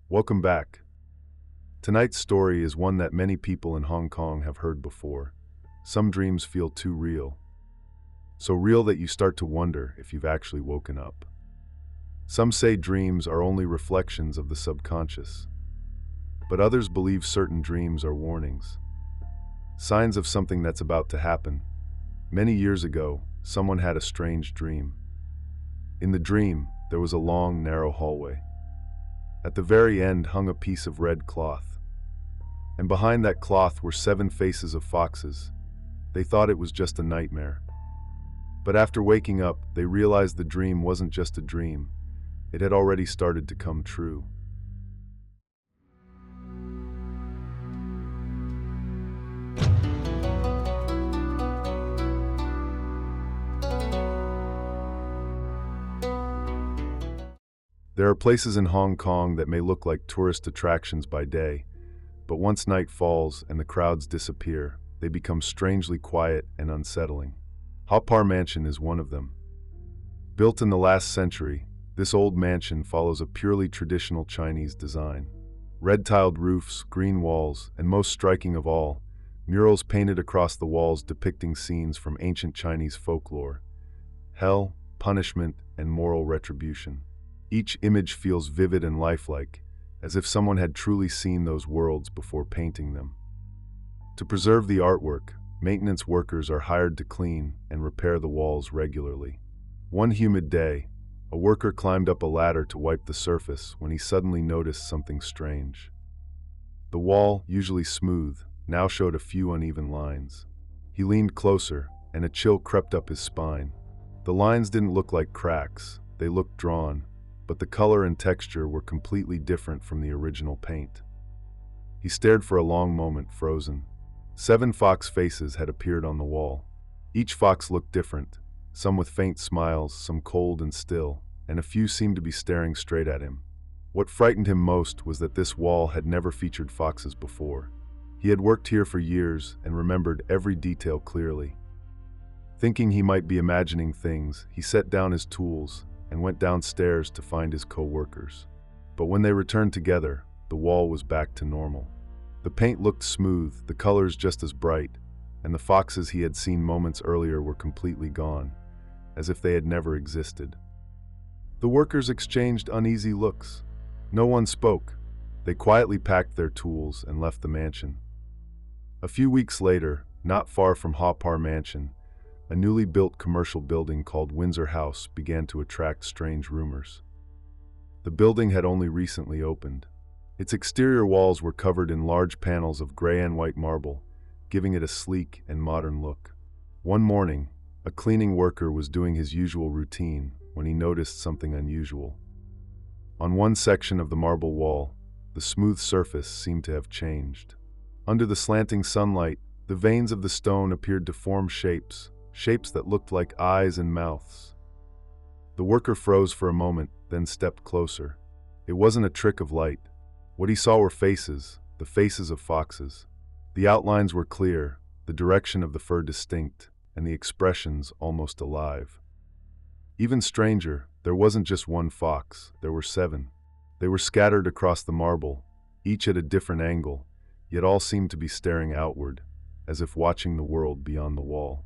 Welcome back. Tonight's story is one that many people in Hong Kong have heard before. Some dreams feel too real. So real that you start to wonder if you've actually woken up. Some say dreams are only reflections of the subconscious, but others believe certain dreams are warnings, signs of something that's about to happen. Many years ago, someone had a strange dream. In the dream, there was a long, narrow hallway. At the very end hung a piece of red cloth, and behind that cloth were 7 faces of foxes. They thought it was just a nightmare. But after waking up, they realized the dream wasn't just a dream. It had already started to come true. There are places in Hong Kong that may look like tourist attractions by day, but once night falls and the crowds disappear, they become strangely quiet and unsettling. Haw Par Mansion is one of them. Built in the last century, this old mansion follows a purely traditional Chinese design. Red-tiled roofs, green walls, and most striking of all, murals painted across the walls depicting scenes from ancient Chinese folklore: hell, punishment, and moral retribution. Each image feels vivid and lifelike, as if someone had truly seen those worlds before painting them. To preserve the artwork, maintenance workers are hired to clean and repair the walls regularly. One humid day, a worker climbed up a ladder to wipe the surface when he suddenly noticed something strange. The wall, usually smooth, now showed a few uneven lines. He leaned closer, and a chill crept up his spine. The lines didn't look like cracks, they looked drawn, but the color and texture were completely different from the original paint. He stared for a long moment, frozen. 7 fox faces had appeared on the wall. Each fox looked different, some with faint smiles, some cold and still, and a few seemed to be staring straight at him. What frightened him most was that this wall had never featured foxes before. He had worked here for years and remembered every detail clearly. Thinking he might be imagining things, he set down his tools and went downstairs to find his co-workers. But when they returned together, the wall was back to normal. The paint looked smooth, the colors just as bright, and the foxes he had seen moments earlier were completely gone, as if they had never existed. The workers exchanged uneasy looks. No one spoke. They quietly packed their tools and left the mansion. A few weeks later, not far from Haw Par Mansion, a newly built commercial building called Windsor House began to attract strange rumors. The building had only recently opened. Its exterior walls were covered in large panels of gray and white marble, giving it a sleek and modern look. One morning, a cleaning worker was doing his usual routine when he noticed something unusual. On one section of the marble wall, the smooth surface seemed to have changed. Under the slanting sunlight, the veins of the stone appeared to form shapes that looked like eyes and mouths. The worker froze for a moment, then stepped closer. It wasn't a trick of light. What he saw were faces, the faces of foxes. The outlines were clear, the direction of the fur distinct, and the expressions almost alive. Even stranger, there wasn't just one fox, there were 7. They were scattered across the marble, each at a different angle, yet all seemed to be staring outward, as if watching the world beyond the wall.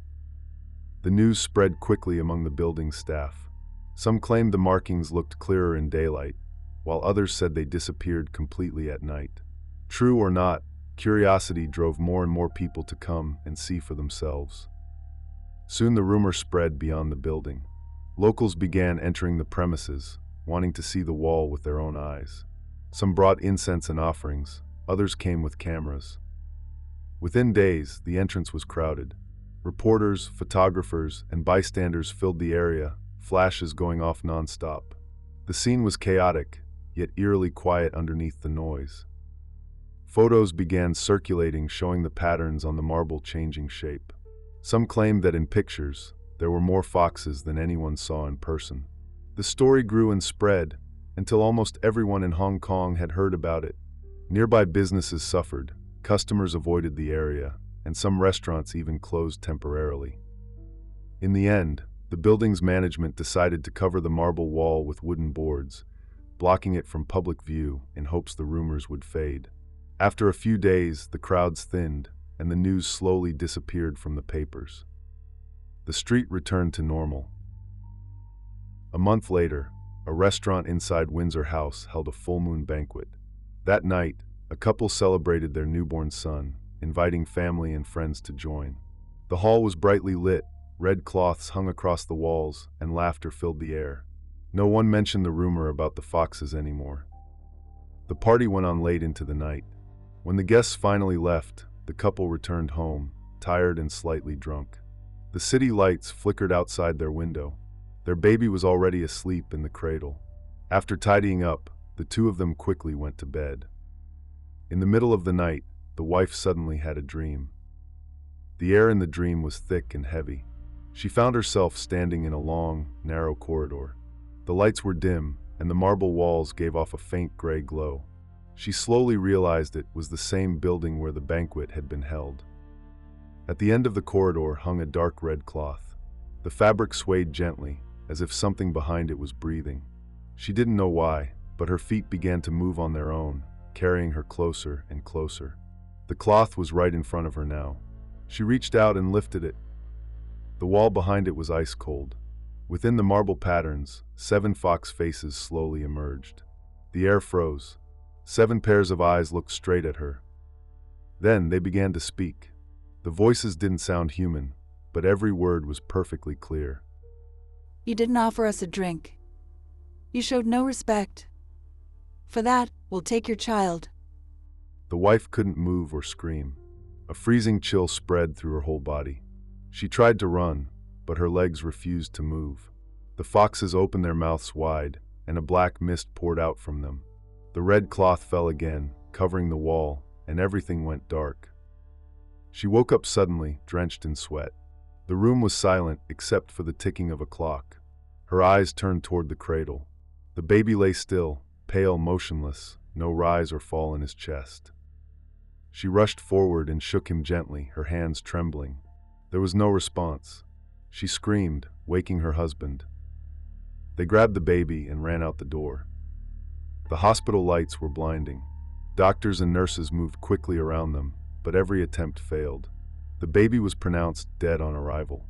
The news spread quickly among the building staff. Some claimed the markings looked clearer in daylight, while others said they disappeared completely at night. True or not, curiosity drove more and more people to come and see for themselves. Soon the rumor spread beyond the building. Locals began entering the premises, wanting to see the wall with their own eyes. Some brought incense and offerings, others came with cameras. Within days, the entrance was crowded. Reporters, photographers, and bystanders filled the area, flashes going off non-stop. The scene was chaotic, yet eerily quiet underneath the noise. Photos began circulating showing the patterns on the marble changing shape. Some claimed that in pictures, there were more foxes than anyone saw in person. The story grew and spread, until almost everyone in Hong Kong had heard about it. Nearby businesses suffered, customers avoided the area, and some restaurants even closed temporarily. In the end, the building's management decided to cover the marble wall with wooden boards, blocking it from public view in hopes the rumors would fade. After a few days, the crowds thinned, and the news slowly disappeared from the papers. The street returned to normal. A month later, a restaurant inside Windsor House held a full moon banquet. That night, a couple celebrated their newborn son, inviting family and friends to join. The hall was brightly lit, red cloths hung across the walls, and laughter filled the air. No one mentioned the rumor about the foxes anymore. The party went on late into the night. When the guests finally left, the couple returned home, tired and slightly drunk. The city lights flickered outside their window. Their baby was already asleep in the cradle. After tidying up, the two of them quickly went to bed. In the middle of the night, the wife suddenly had a dream. The air in the dream was thick and heavy. She found herself standing in a long, narrow corridor. The lights were dim, and the marble walls gave off a faint gray glow. She slowly realized it was the same building where the banquet had been held. At the end of the corridor hung a dark red cloth. The fabric swayed gently, as if something behind it was breathing. She didn't know why, but her feet began to move on their own, carrying her closer and closer. The cloth was right in front of her now. She reached out and lifted it. The wall behind it was ice cold. Within the marble patterns, 7 fox faces slowly emerged. The air froze. 7 pairs of eyes looked straight at her. Then they began to speak. The voices didn't sound human, but every word was perfectly clear. You didn't offer us a drink. You showed no respect. For that, we'll take your child. The wife couldn't move or scream. A freezing chill spread through her whole body. She tried to run, but her legs refused to move. The foxes opened their mouths wide, and a black mist poured out from them. The red cloth fell again, covering the wall, and everything went dark. She woke up suddenly, drenched in sweat. The room was silent except for the ticking of a clock. Her eyes turned toward the cradle. The baby lay still, pale, motionless, no rise or fall in his chest. She rushed forward and shook him gently, her hands trembling. There was no response. She screamed, waking her husband. They grabbed the baby and ran out the door. The hospital lights were blinding. Doctors and nurses moved quickly around them, but every attempt failed. The baby was pronounced dead on arrival.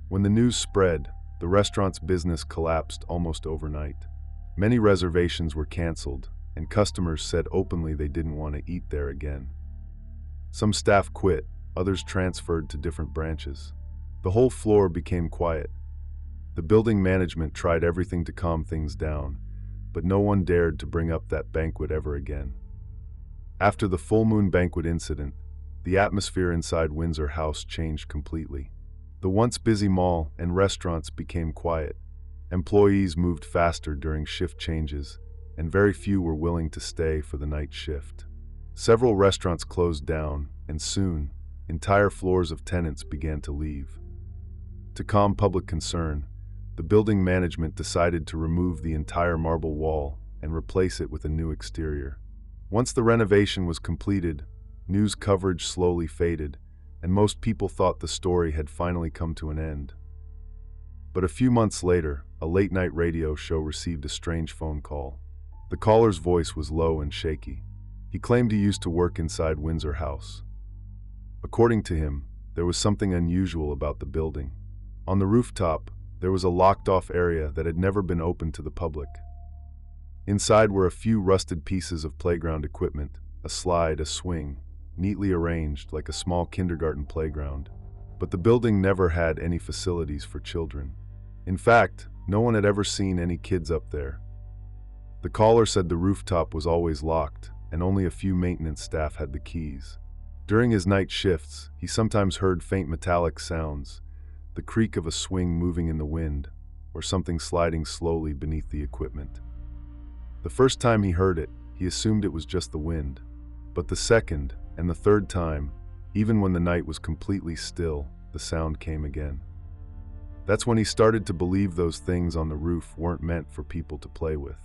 When the news spread, the restaurant's business collapsed almost overnight. Many reservations were canceled, and customers said openly they didn't want to eat there again. Some staff quit, others transferred to different branches. The whole floor became quiet. The building management tried everything to calm things down, but no one dared to bring up that banquet ever again. After the full moon banquet incident, the atmosphere inside Windsor House changed completely. The once busy mall and restaurants became quiet. Employees moved faster during shift changes, and very few were willing to stay for the night shift. Several restaurants closed down, and soon, entire floors of tenants began to leave. To calm public concern, the building management decided to remove the entire marble wall and replace it with a new exterior. Once the renovation was completed, news coverage slowly faded, and most people thought the story had finally come to an end. But a few months later, a late-night radio show received a strange phone call. The caller's voice was low and shaky. He claimed he used to work inside Windsor House. According to him, there was something unusual about the building. On the rooftop, there was a locked-off area that had never been opened to the public. Inside were a few rusted pieces of playground equipment, a slide, a swing, neatly arranged like a small kindergarten playground. But the building never had any facilities for children. In fact, no one had ever seen any kids up there. The caller said the rooftop was always locked, and only a few maintenance staff had the keys. During his night shifts, he sometimes heard faint metallic sounds, the creak of a swing moving in the wind, or something sliding slowly beneath the equipment. The first time he heard it, he assumed it was just the wind. But the second and the third time, even when the night was completely still, the sound came again. That's when he started to believe those things on the roof weren't meant for people to play with.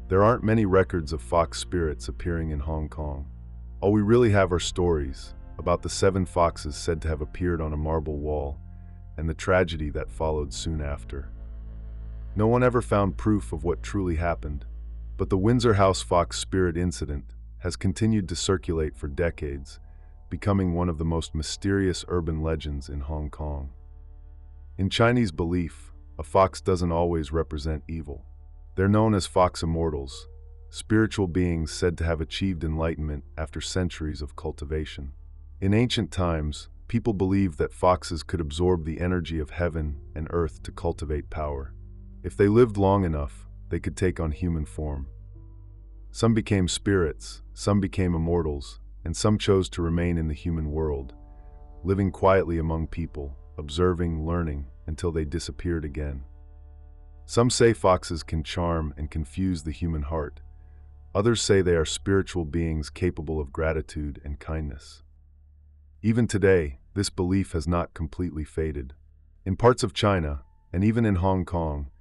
There aren't many records of fox spirits appearing in Hong Kong. All we really have are stories about the 7 foxes said to have appeared on a marble wall and the tragedy that followed soon after. No one ever found proof of what truly happened, but the Windsor House fox spirit incident has continued to circulate for decades, becoming one of the most mysterious urban legends in Hong Kong. In Chinese belief, a fox doesn't always represent evil. They're known as fox immortals, spiritual beings said to have achieved enlightenment after centuries of cultivation. In ancient times, people believed that foxes could absorb the energy of heaven and earth to cultivate power. If they lived long enough, they could take on human form. Some became spirits, some became immortals, and some chose to remain in the human world, living quietly among people, observing, learning, until they disappeared again. Some say foxes can charm and confuse the human heart. Others say they are spiritual beings capable of gratitude and kindness. Even today, this belief has not completely faded. In parts of China, and even in Hong Kong,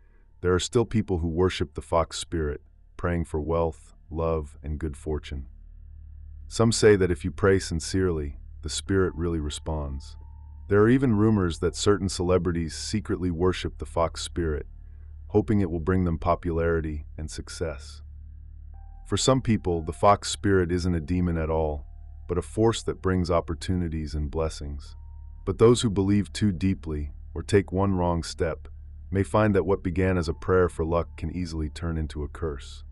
there are still people who worship the fox spirit, praying for wealth, love, and good fortune. Some say that if you pray sincerely, the spirit really responds. There are even rumors that certain celebrities secretly worship the fox spirit, hoping it will bring them popularity and success. For some people, the fox spirit isn't a demon at all, but a force that brings opportunities and blessings. But those who believe too deeply, or take one wrong step, may find that what began as a prayer for luck can easily turn into a curse.